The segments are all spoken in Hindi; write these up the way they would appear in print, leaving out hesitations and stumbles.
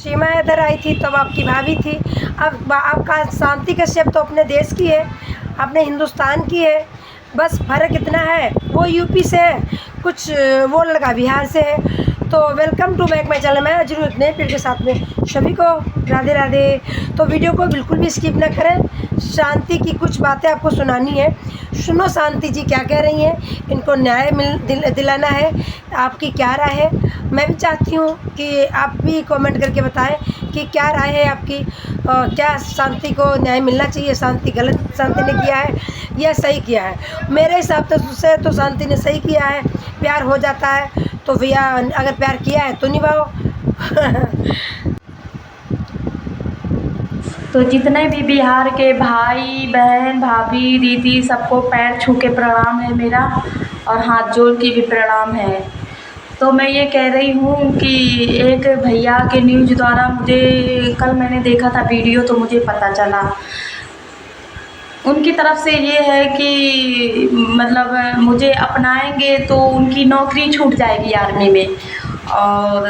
सीमा इधर आई थी तब आपकी भाभी थी। अब आपका शांति कश्यप तो अपने देश की है, अपने हिंदुस्तान की है। बस फ़र्क इतना है, वो यूपी से है, कुछ वो लड़का बिहार से है। तो welcome to back my channel. मैं अजरू एक नए पीढ़ी के साथ में सभी को राधे राधे। तो वीडियो को बिल्कुल भी स्किप ना करें, शांति की कुछ बातें आपको सुनानी है। सुनो शांति जी क्या कह रही हैं, इनको न्याय दिलाना है। आपकी क्या राय है? मैं भी चाहती हूँ कि आप भी कमेंट करके बताएं कि क्या राय है आपकी। क्या शांति को न्याय मिलना चाहिए? शांति गलत शांति ने किया है या सही किया है? मेरे हिसाब से तो शांति ने सही किया है। प्यार हो जाता है तो भैया, अगर प्यार किया है तो निभाओ। तो जितने भी बिहार के भाई बहन भाभी दीदी सबको पैर छू के प्रणाम है मेरा, और हाथ जोड़ के भी प्रणाम है। तो मैं ये कह रही हूँ कि एक भैया के न्यूज़ द्वारा मुझे कल मैंने देखा था वीडियो, तो मुझे पता चला उनकी तरफ से ये है कि मतलब मुझे अपनाएंगे तो उनकी नौकरी छूट जाएगी आर्मी में। और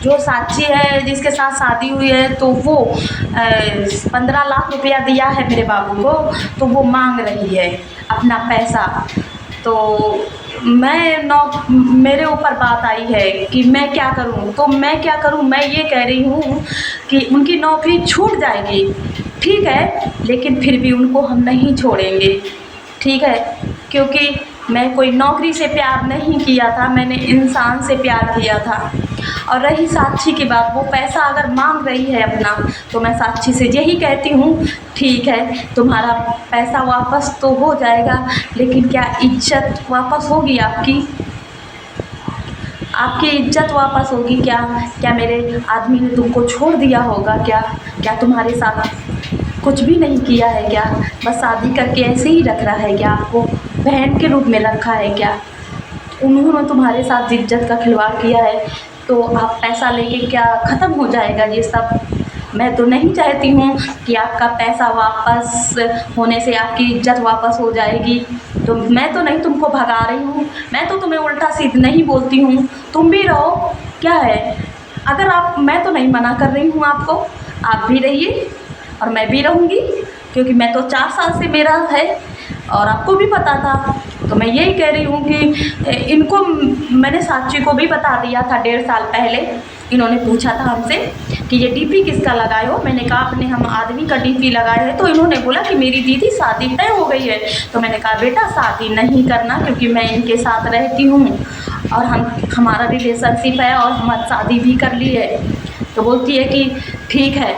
जो साक्षी है जिसके साथ शादी हुई है तो वो 15 लाख रुपया दिया है मेरे बाबू को, तो वो मांग रही है अपना पैसा। तो मेरे ऊपर बात आई है कि मैं क्या करूं, तो मैं क्या करूं, मैं ये कह रही हूं कि उनकी नौकरी छूट जाएगी, ठीक है, लेकिन फिर भी उनको हम नहीं छोड़ेंगे, ठीक है, क्योंकि मैं कोई नौकरी से प्यार नहीं किया था, मैंने इंसान से प्यार किया था। और रही साक्षी की बात, वो पैसा अगर मांग रही है अपना, तो मैं साक्षी से यही कहती हूँ, ठीक है तुम्हारा पैसा वापस तो हो जाएगा, लेकिन क्या इज्जत वापस होगी आपकी? आपकी इज्जत वापस होगी क्या? क्या मेरे आदमी ने तुमको छोड़ दिया होगा क्या? क्या तुम्हारे साथ कुछ भी नहीं किया है क्या? बस शादी करके ऐसे ही रख रहा है क्या? आपको बहन के रूप में रखा है क्या? उन्होंने तुम्हारे साथ इज्जत का खिलवाड़ किया है, तो आप पैसा लेके क्या ख़त्म हो जाएगा ये सब? मैं तो नहीं चाहती हूँ कि आपका पैसा वापस होने से आपकी इज्जत वापस हो जाएगी। तो मैं तो नहीं तुमको भगा रही हूँ, मैं तो तुम्हें उल्टा सीधा नहीं बोलती हूँ, तुम भी रहो, क्या है? अगर आप, मैं तो नहीं मना कर रही हूँ आपको, आप भी रहिए और मैं भी रहूँगी, क्योंकि मैं तो 4 साल से मेरा है और आपको भी पता था। तो मैं यही कह रही हूँ कि इनको मैंने साक्षी को भी बता दिया था 1.5 साल पहले। इन्होंने पूछा था हमसे कि ये डीपी किसका लगाए हो? मैंने कहा अपने हम आदमी का डीपी लगाए है। तो इन्होंने बोला कि मेरी दीदी शादी तय हो गई है। तो मैंने कहा बेटा शादी नहीं करना, क्योंकि मैं इनके साथ रहती हूँ और हमारा रिलेशनशिप है और हम शादी भी कर ली है। तो बोलती है कि ठीक है।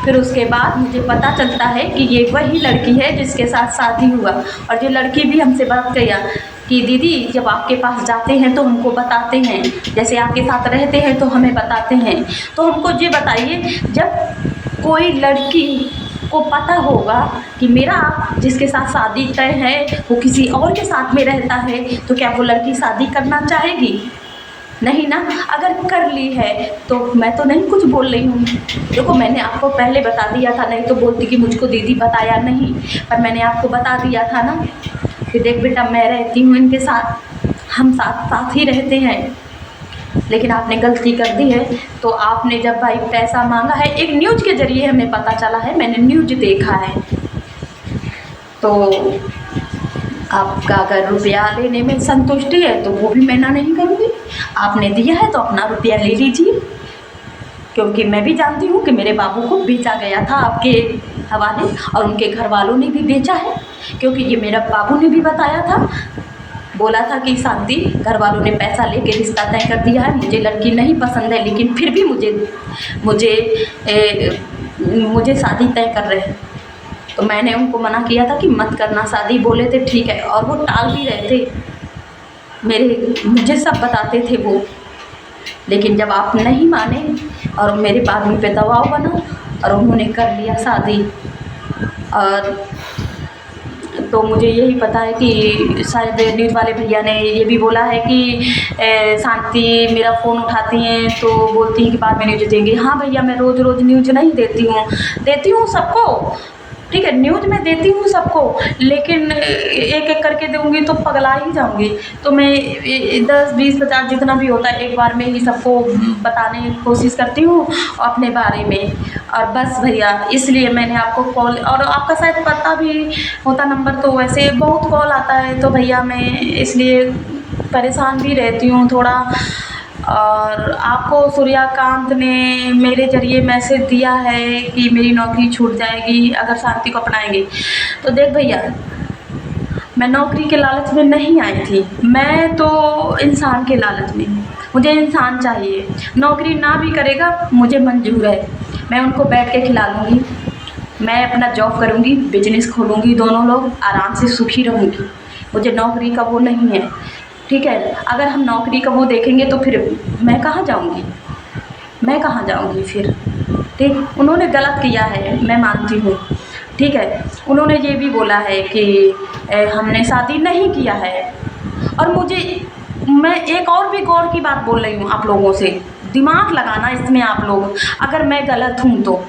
फिर उसके बाद मुझे पता चलता है कि ये वही लड़की है जिसके साथ शादी हुआ। और ये लड़की भी हमसे बात किया कि दीदी जब आपके पास जाते हैं तो हमको बताते हैं, जैसे आपके साथ रहते हैं तो हमें बताते हैं। तो हमको ये बताइए, जब कोई लड़की को पता होगा कि मेरा जिसके साथ शादी तय है वो किसी और के साथ में रहता है, तो क्या वो लड़की शादी करना चाहेगी? नहीं ना। अगर कर ली है तो मैं तो नहीं कुछ बोल रही हूँ। देखो मैंने आपको पहले बता दिया था, नहीं तो बोलती कि मुझको दीदी बताया नहीं, पर मैंने आपको बता दिया था ना कि देख बेटा मैं रहती हूँ इनके साथ, हम साथ साथ ही रहते हैं, लेकिन आपने गलती कर दी है। तो आपने जब भाई पैसा मांगा है, एक न्यूज़ के ज़रिए हमें पता चला है, मैंने न्यूज़ देखा है, तो आपका अगर रुपया लेने में संतुष्टि है तो वो भी मैं ना नहीं करूँगी। आपने दिया है तो अपना रुपया ले लीजिए, क्योंकि मैं भी जानती हूँ कि मेरे बाबू को बेचा गया था आपके हवाले, और उनके घर वालों ने भी बेचा है, क्योंकि ये मेरा बाबू ने भी बताया था, बोला था कि शांति घर वालों ने पैसा लेके रिश्ता तय कर दिया है, मुझे लड़की नहीं पसंद है, लेकिन फिर भी मुझे शादी तय कर रहे हैं। तो मैंने उनको मना किया था कि मत करना शादी, बोले थे ठीक है, और वो टाल भी रहे थे, मुझे सब बताते थे वो। लेकिन जब आप नहीं माने और मेरे बाबू पे दबाव बना और उन्होंने कर लिया शादी, और तो मुझे यही पता है कि शायद न्यूज़ वाले भैया ने ये भी बोला है कि शांति मेरा फ़ोन उठाती हैं तो बोलती हैं कि बाद में न्यूज़ देंगे। हाँ भैया, मैं रोज़ रोज़ न्यूज़ नहीं देती हूँ, देती हूँ सबको, ठीक है, न्यूज़ मैं देती हूँ सबको, लेकिन एक एक करके दूँगी तो पगला ही जाऊँगी। तो मैं 10 20 50 जितना भी होता है एक बार में ही सबको बताने की कोशिश करती हूँ अपने बारे में। और बस भैया, इसलिए मैंने आपको कॉल, और आपका शायद पता भी होता नंबर, तो वैसे बहुत कॉल आता है तो भैया मैं इसलिए परेशान भी रहती हूँ थोड़ा। और आपको सूर्यकांत ने मेरे ज़रिए मैसेज दिया है कि मेरी नौकरी छूट जाएगी अगर शांति को अपनाएंगे। तो देख भैया, मैं नौकरी के लालच में नहीं आई थी, मैं तो इंसान के लालच में हूँ। मुझे इंसान चाहिए, नौकरी ना भी करेगा मुझे मंजूर है, मैं उनको बैठ के खिला लूँगी, मैं अपना जॉब करूँगी, बिजनेस खोलूँगी, दोनों लोग आराम से सुखी रहूँगी। मुझे नौकरी का वो नहीं है, ठीक है। अगर हम नौकरी का वो देखेंगे तो फिर मैं कहाँ जाऊँगी, मैं कहाँ जाऊँगी फिर, ठीक। उन्होंने गलत किया है, मैं मानती हूँ, ठीक है। उन्होंने ये भी बोला है कि हमने शादी नहीं किया है। और मैं एक और भी गौर की बात बोल रही हूँ आप लोगों से, दिमाग लगाना इसमें आप लोग, अगर मैं गलत हूँ तो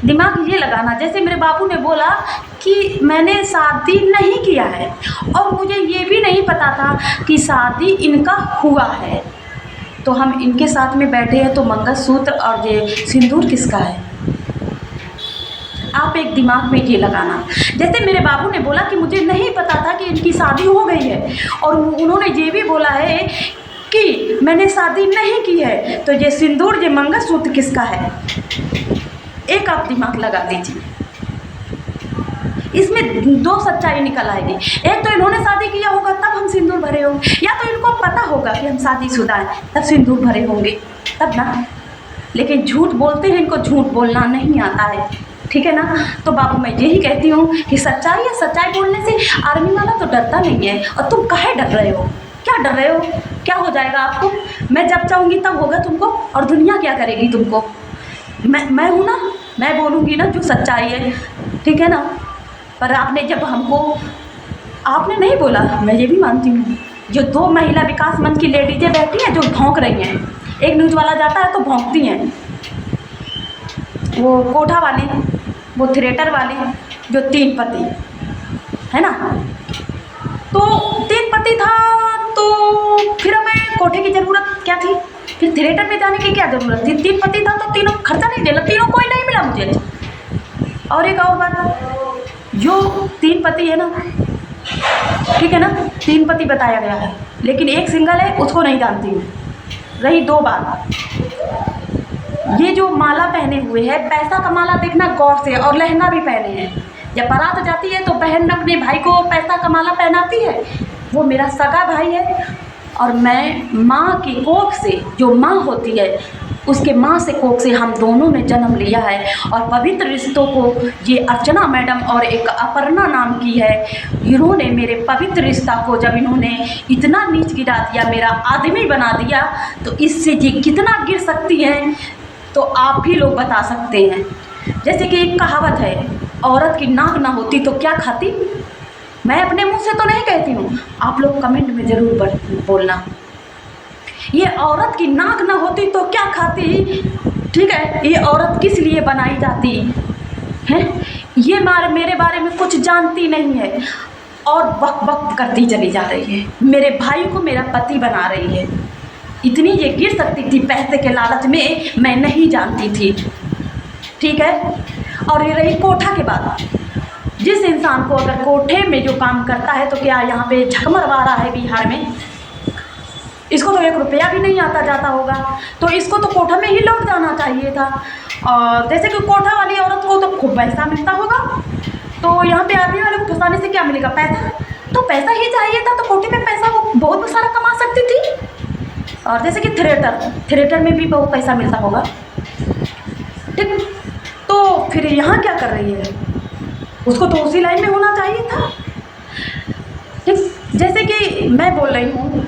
दिमाग ये लगाना। जैसे मेरे बाबू ने बोला कि मैंने शादी नहीं किया है, और मुझे ये भी नहीं पता था कि शादी इनका हुआ है। तो हम इनके साथ में बैठे हैं तो मंगलसूत्र और ये सिंदूर किसका है? आप एक दिमाग में ये लगाना। जैसे मेरे बाबू ने बोला कि मुझे नहीं पता था कि इनकी शादी हो गई है, और उन्होंने ये भी बोला है कि मैंने शादी नहीं की है, तो ये सिंदूर, ये मंगलसूत्र किसका है? एक आप दिमाग लगा दीजिए, इसमें दो सच्चाई निकल आएगी। एक तो इन्होंने शादी किया होगा तब हम सिंदूर भरे होंगे, या तो इनको पता होगा कि हम शादीशुदा हैं तब सिंदूर भरे होंगे, तब ना। लेकिन झूठ बोलते हैं, इनको झूठ बोलना नहीं आता है, ठीक है ना। तो बाबू मैं यही कहती हूँ कि सच्चाई है, सच्चाई बोलने से आर्मी वाला तो डरता नहीं है। और तुम काहे डर रहे हो? क्या डर रहे हो? क्या हो जाएगा आपको? मैं जब चाहूँगी तब होगा तुमको, और दुनिया क्या करेगी तुमको? मैं हूँ ना, मैं बोलूँगी ना जो सच्चाई है, ठीक है ना। पर आपने जब हमको, आपने नहीं बोला, मैं ये भी मानती हूँ, जो 2 महिला विकास मंच की लेडीजें बैठी हैं जो भौंक रही हैं, एक न्यूज़ वाला जाता है तो भौंकती हैं, वो कोठा वाली, वो थिएटर वाली, जो 3 पति है ना। तो 3 पति था तो फिर हमें कोठे की ज़रूरत क्या थी? फिर थिएटर में जाने की क्या ज़रूरत थी? 3 पति था तो तीनों खर्चा नहीं देना, तीनों कोई नहीं मिला मुझे। और एक और बात, जो 3 पति है ना, ठीक है ना, 3 पति बताया गया है, लेकिन एक सिंगल है, उसको नहीं जानती हूँ। रही 2 बात, ये जो माला पहने हुए है, पैसा का माला देखना गौर से, और लहंगा भी पहने हैं। जब बारात जाती है तो बहन अपने भाई को पैसा का माला पहनाती है, वो मेरा सगा भाई है, और मैं माँ की कोख से, जो माँ होती है उसके माँ से कोख से हम दोनों ने जन्म लिया है। और पवित्र रिश्तों को ये अर्चना मैडम और एक अपर्णा नाम की है, इन्होंने मेरे पवित्र रिश्ता को जब इन्होंने इतना नीच गिरा दिया, मेरा आदमी बना दिया, तो इससे ये कितना गिर सकती हैं तो आप भी लोग बता सकते हैं। जैसे कि एक कहावत है, औरत की नाक ना होती तो क्या खाती। मैं अपने मुंह से तो नहीं कहती हूँ, आप लोग कमेंट में ज़रूर बोलना, ये औरत की नाक ना होती तो क्या खाती, ठीक है। ये औरत किस लिए बनाई जाती है? ये मेरे बारे में कुछ जानती नहीं है, और बक बक करती चली जा रही है, मेरे भाई को मेरा पति बना रही है। इतनी ये गिर सकती थी पैसे के लालच में, मैं नहीं जानती थी, ठीक है। और ये रही कोठा के बाद, जिस इंसान को अगर कोठे में जो काम करता है, तो क्या यहाँ पे झकमरवा रहा है बिहार में, इसको तो 1 रुपया भी नहीं आता जाता होगा, तो इसको तो कोठा में ही लौट जाना चाहिए था। और जैसे कि कोठा वाली औरत को तो खूब पैसा मिलता होगा, तो यहाँ पे आदमी वाले को फंसाने से क्या मिलेगा? पैसा, तो पैसा ही चाहिए था, तो कोठे में पैसा वो बहुत सारा कमा सकती थी। और जैसे कि थिएटर में भी बहुत पैसा मिलता होगा, ठीक। तो फिर यहाँ क्या कर रही है? उसको तो उसी लाइन में होना चाहिए था, ठीक। जैसे कि मैं बोल रही हूँ,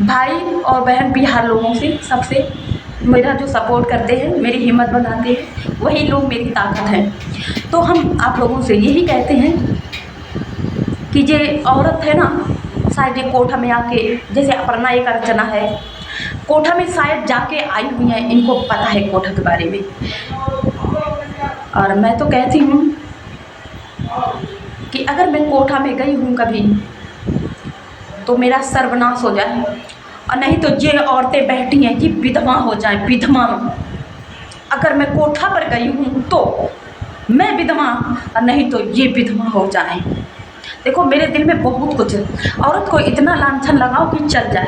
भाई और बहन बिहार लोगों से, सबसे मेरा जो सपोर्ट करते हैं, मेरी हिम्मत बढ़ाते हैं, वही लोग मेरी ताकत हैं। तो हम आप लोगों से यही कहते हैं कि ये औरत है ना, शायद ये कोठा में आके, जैसे अपर्णा एक अर्चना है, कोठा में शायद जाके आई हुई हैं, इनको पता है कोठा के बारे में। और मैं तो कहती हूँ कि अगर मैं कोठा में गई हूँ कभी तो मेरा सर्वनाश हो जाए, और नहीं तो ये औरतें बैठी हैं ये विधवा हो जाए, विधवा। अगर मैं कोठा पर गई हूँ तो मैं विधवा, और नहीं तो ये विधवा हो जाए। देखो मेरे दिल में बहुत कुछ है। औरत को इतना लांछन लगाओ कि चल जाए,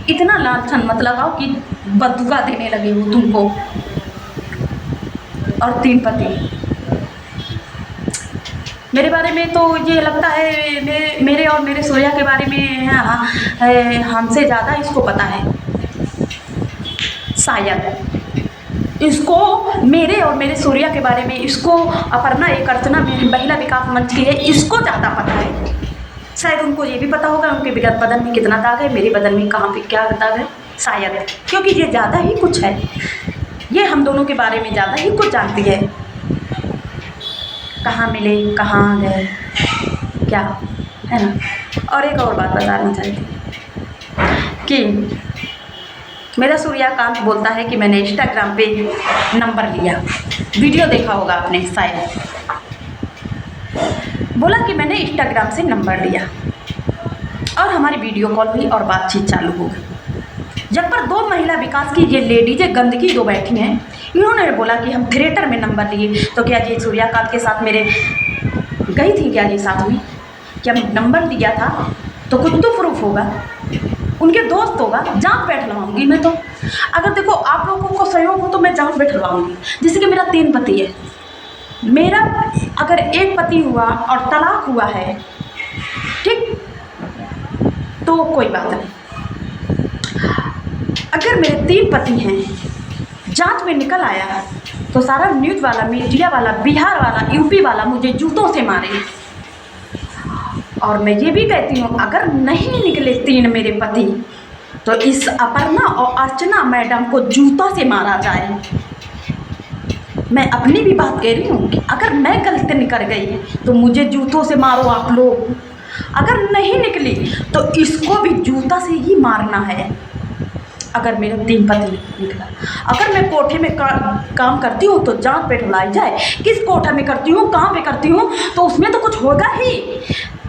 इतना लांछन मत लगाओ कि बदुआ देने लगे हो तुमको। और 3 पति, मेरे बारे में तो ये लगता है मेरे और मेरे सूर्या के बारे में हमसे ज़्यादा इसको पता है शायद। इसको मेरे और मेरे सूर्या के बारे में, इसको अपर्णा एक अर्चना महिला विकास मंच की है, इसको ज़्यादा पता है। शायद उनको ये भी पता होगा उनके बदन में कितना दाग है, मेरे बदन में कहाँ पे क्या दाग है, शायद, क्योंकि ये ज़्यादा ही कुछ है, ये हम दोनों के बारे में ज़्यादा ही कुछ जानती है। कहाँ मिले, कहाँ गए, क्या है ना। और एक और बात बताना चाहती कि मेरा सूर्यकांत बोलता है कि मैंने इंस्टाग्राम पे नंबर लिया, वीडियो देखा होगा आपने शायद, बोला कि मैंने इंस्टाग्राम से नंबर लिया और हमारी वीडियो कॉल हुई और बातचीत चालू हो गई। जब पर 2 महिला विकास की ये लेडीज गंदगी 2 बैठी हैं, इन्होंने बोला कि हम थिएटर में नंबर लिए, तो क्या ये सूर्यकांत के साथ मेरे गई थी क्या ये साथ में, क्या नंबर दिया था तो कुछ तो प्रूफ होगा, उनके दोस्त होगा, जांच बैठवाऊंगी मैं तो। अगर देखो आप लोगों को सहयोग हो तो मैं जांच बैठवाऊंगी। जैसे कि मेरा 3 पति है, मेरा अगर एक पति हुआ और तलाक हुआ है, ठीक, तो कोई बात नहीं। अगर मेरे 3 पति हैं, जांच में निकल आया तो सारा न्यूज़ वाला, मीडिया वाला, बिहार वाला, यूपी वाला मुझे जूतों से मारे। और मैं ये भी कहती हूँ अगर नहीं निकले 3 मेरे पति तो इस अपर्णा और अर्चना मैडम को जूतों से मारा जाए। मैं अपनी भी बात कह रही हूँ कि अगर मैं गलती निकल गई तो मुझे जूतों से मारो आप लोग, अगर नहीं निकली तो इसको भी जूता से ही मारना है। अगर मेरे 3 पति निकला, अगर मैं कोठे में काम करती हूँ तो जांच बैठवाई जाए, किस कोठा में करती हूँ, कहाँ पे करती हूँ, तो उसमें तो कुछ होगा ही।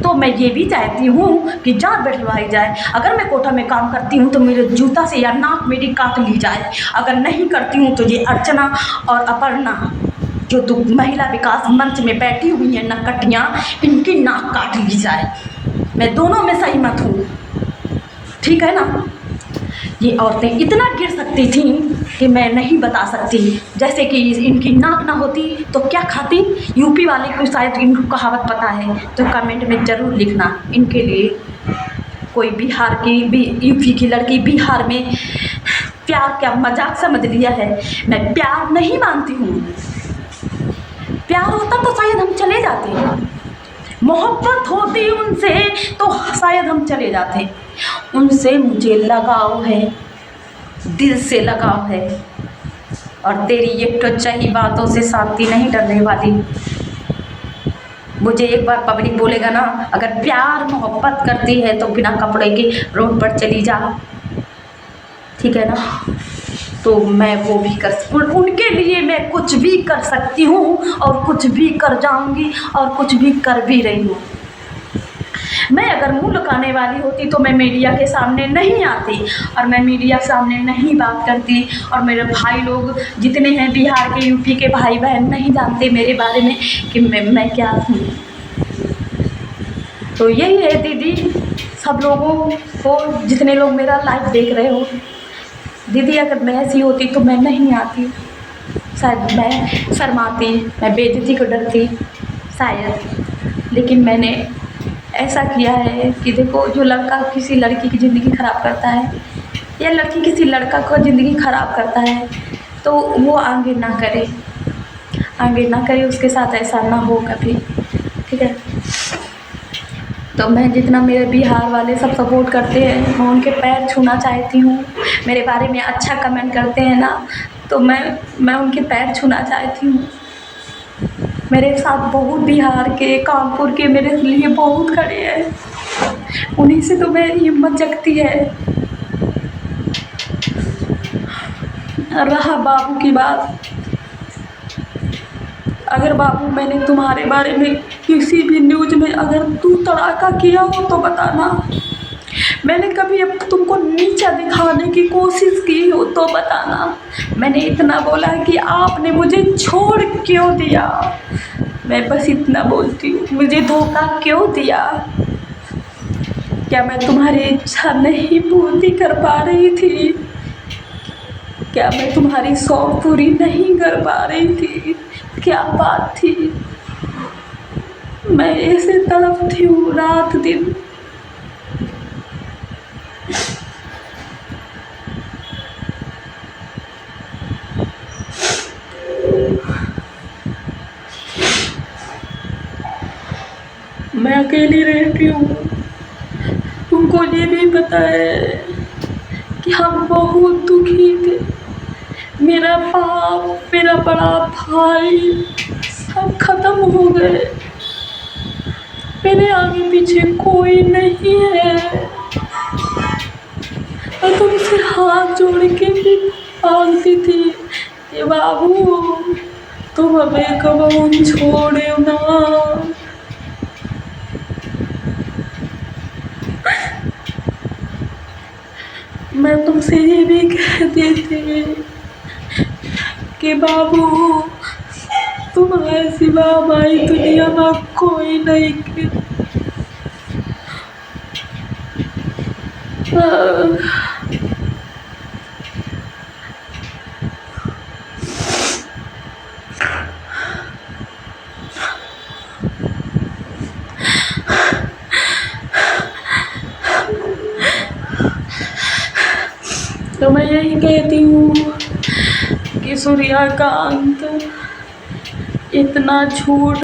तो मैं ये भी चाहती हूँ कि जांच बैठवाई जाए। अगर मैं कोठा में काम करती हूँ तो मेरे जूता से या नाक मेरी काट ली जाए। अगर नहीं करती हूँ तो ये अर्चना और अपर्णा जो 2 महिला विकास मंच में बैठी हुई हैं नकटियाँ, इनकी नाक काट ली जाए। मैं दोनों में सहमत हूँ, ठीक है ना। ये औरतें इतना गिर सकती थीं कि मैं नहीं बता सकती। जैसे कि इनकी नाक ना होती तो क्या खाती। यूपी वाले को शायद इनको कहावत पता है तो कमेंट में ज़रूर लिखना। इनके लिए कोई बिहार की भी, यूपी की लड़की बिहार में प्यार क्या मजाक समझ लिया है। मैं प्यार नहीं मानती हूँ, प्यार होता तो शायद हम चले जाते, मोहब्बत होती उनसे तो शायद हम चले जाते। उनसे मुझे लगाव है, दिल से लगाव है। और तेरी ये टच्चाई बातों से शांति नहीं डरने वाली। मुझे एक बार पब्लिक बोलेगा ना अगर प्यार मोहब्बत करती है तो बिना कपड़े के रोड पर चली जा, ठीक है ना। तो मैं वो भी उनके लिए मैं कुछ भी कर सकती हूँ और कुछ भी कर जाऊँगी और कुछ भी कर भी रही हूँ। मैं अगर मुँह लुकाने वाली होती तो मैं मीडिया के सामने नहीं आती और मैं मीडिया के सामने नहीं बात करती। और मेरे भाई लोग जितने हैं बिहार के, यूपी के भाई बहन नहीं जानते मेरे बारे में कि मैं क्या हूँ। तो यही है दीदी, सब लोगों को, जितने लोग मेरा लाइव देख रहे हो, दीदी अगर मैं ऐसी होती तो मैं नहीं आती। शायद मैं शर्माती, मैं बेइज्जती को डरती शायद। लेकिन मैंने ऐसा किया है कि देखो, जो लड़का किसी लड़की की ज़िंदगी ख़राब करता है या लड़की किसी लड़का को ज़िंदगी ख़राब करता है तो वो आगे ना करे, आगे ना करे, उसके साथ ऐसा ना हो कभी, ठीक है। तो मैं जितना मेरे बिहार वाले सब सपोर्ट करते हैं, मैं उनके पैर छूना चाहती हूँ। मेरे बारे में अच्छा कमेंट करते हैं ना तो मैं उनके पैर छूना चाहती हूँ। मेरे साथ बहुत बिहार के, कानपुर के मेरे लिए बहुत खड़े हैं, उन्हीं से तो मेरी हिम्मत जगती है। रहा बाबू की बात, अगर बाबू मैंने तुम्हारे बारे में किसी भी न्यूज़ में अगर तू तड़ाका किया हो तो बताना। मैंने कभी अब तुमको नीचा दिखाने की कोशिश की हो तो बताना। मैंने इतना बोला है कि आपने मुझे छोड़ क्यों दिया, मैं बस इतना बोलती हूँ, मुझे धोखा क्यों दिया। क्या मैं तुम्हारी इच्छा नहीं पूरी कर पा रही थी? क्या मैं तुम्हारी शौक पूरी नहीं कर पा रही थी? क्या बात थी? मैं ऐसे तड़पती हूँ रात दिन। मैं अकेली रहती हूँ। तुमको ये भी पता है कि हम बहुत दुखी थे। मेरा बाप, मेरा बड़ा भाई सब खत्म हो गए। मेरे आगे पीछे कोई नहीं है। मैं तुमसे हाथ जोड़ के भी मांगती थी कि बाबू तुम हमें कभी छोड़ो ना। मैं तुमसे ये भी कहती थी कि बाबू तुम्हारे सिवा हमारी दुनिया में कोई नहीं है। तो मैं यही कहती हूँ कि सूर्यकांत इतना झूठ